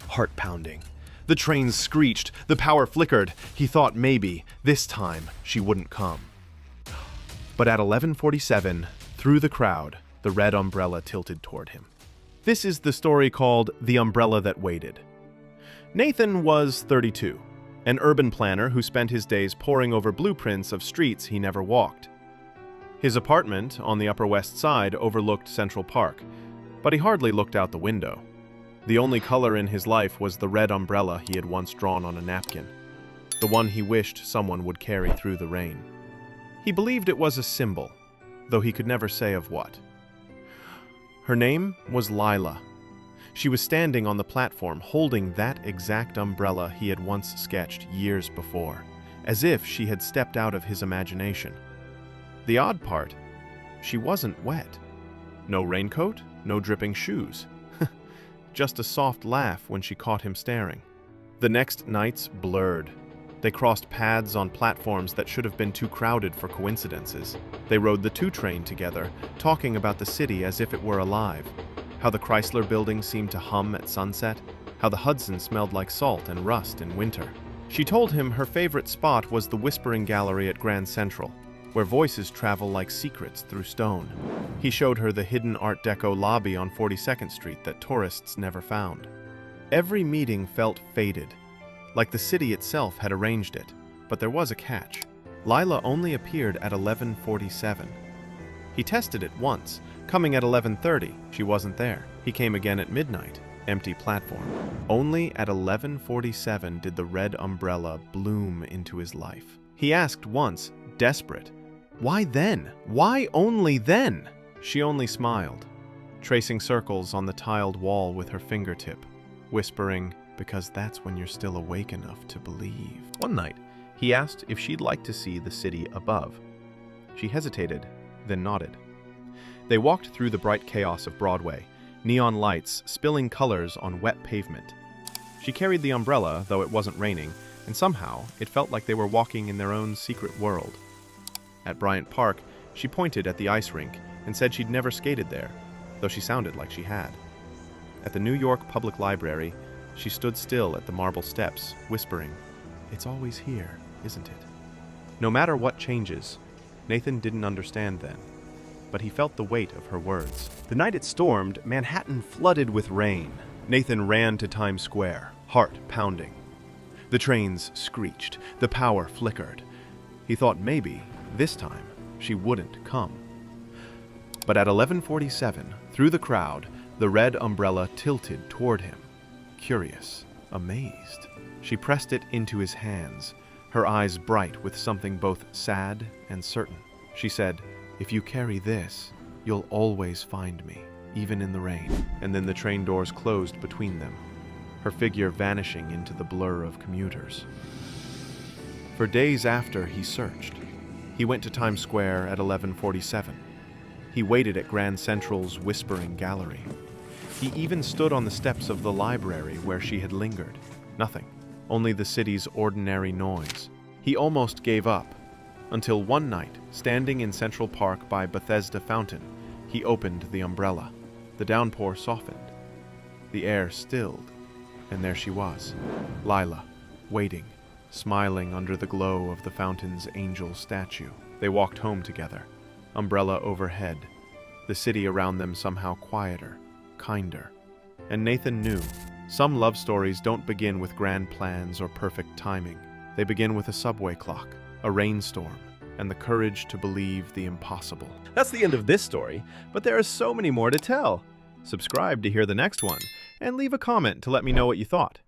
heart pounding. The trains screeched, the power flickered. He thought maybe, this time, she wouldn't come. But at 11:47, through the crowd, the red umbrella tilted toward him. This is the story called The Umbrella That Waited. Nathan was 32, an urban planner who spent his days poring over blueprints of streets he never walked. His apartment on the Upper West Side overlooked Central Park, but he hardly looked out the window. The only color in his life was the red umbrella he had once drawn on a napkin, the one he wished someone would carry through the rain. He believed it was a symbol, though he could never say of what. Her name was Lila. She was standing on the platform holding that exact umbrella he had once sketched years before, as if she had stepped out of his imagination. The odd part, she wasn't wet. No raincoat, no dripping shoes. Just a soft laugh when she caught him staring. The next nights blurred. They crossed paths on platforms that should have been too crowded for coincidences. They rode the 2 train together, talking about the city as if it were alive. How the Chrysler Building seemed to hum at sunset. How the Hudson smelled like salt and rust in winter. She told him her favorite spot was the Whispering Gallery at Grand Central, where voices travel like secrets through stone. He showed her the hidden Art Deco lobby on 42nd Street that tourists never found. Every meeting felt faded, like the city itself had arranged it, but there was a catch. Lila only appeared at 11:47. He tested it once, coming at 11:30. She wasn't there. He came again at midnight. Empty platform. Only at 11:47 did the red umbrella bloom into his life. He asked once, desperate, "Why then? Why only then?" She only smiled, tracing circles on the tiled wall with her fingertip, whispering, "Because that's when you're still awake enough to believe." One night, he asked if she'd like to see the city above. She hesitated, then nodded. They walked through the bright chaos of Broadway, neon lights spilling colors on wet pavement. She carried the umbrella, though it wasn't raining, and somehow it felt like they were walking in their own secret world. At Bryant Park, she pointed at the ice rink and said she'd never skated there, though she sounded like she had. At the New York Public Library, she stood still at the marble steps, whispering, "It's always here, isn't it?" No matter what changes, Nathan didn't understand then, but he felt the weight of her words. The night it stormed, Manhattan flooded with rain. Nathan ran to Times Square, heart pounding. The trains screeched, the power flickered. He thought maybe, this time, she wouldn't come. But at 11:47, through the crowd, the red umbrella tilted toward him. Curious, amazed. She pressed it into his hands, her eyes bright with something both sad and certain. She said, "If you carry this, you'll always find me, even in the rain." And then the train doors closed between them, her figure vanishing into the blur of commuters. For days after, he searched. He went to Times Square at 11:47. He waited at Grand Central's Whispering Gallery. He even stood on the steps of the library where she had lingered. Nothing, only the city's ordinary noise. He almost gave up, until one night, standing in Central Park by Bethesda Fountain, he opened the umbrella. The downpour softened. The air stilled, and there she was, Lila, waiting, smiling under the glow of the fountain's angel statue. They walked home together, umbrella overhead, the city around them somehow quieter, kinder. And Nathan knew, some love stories don't begin with grand plans or perfect timing. They begin with a subway clock, a rainstorm, and the courage to believe the impossible. That's the end of this story, but there are so many more to tell. Subscribe to hear the next one, and leave a comment to let me know what you thought.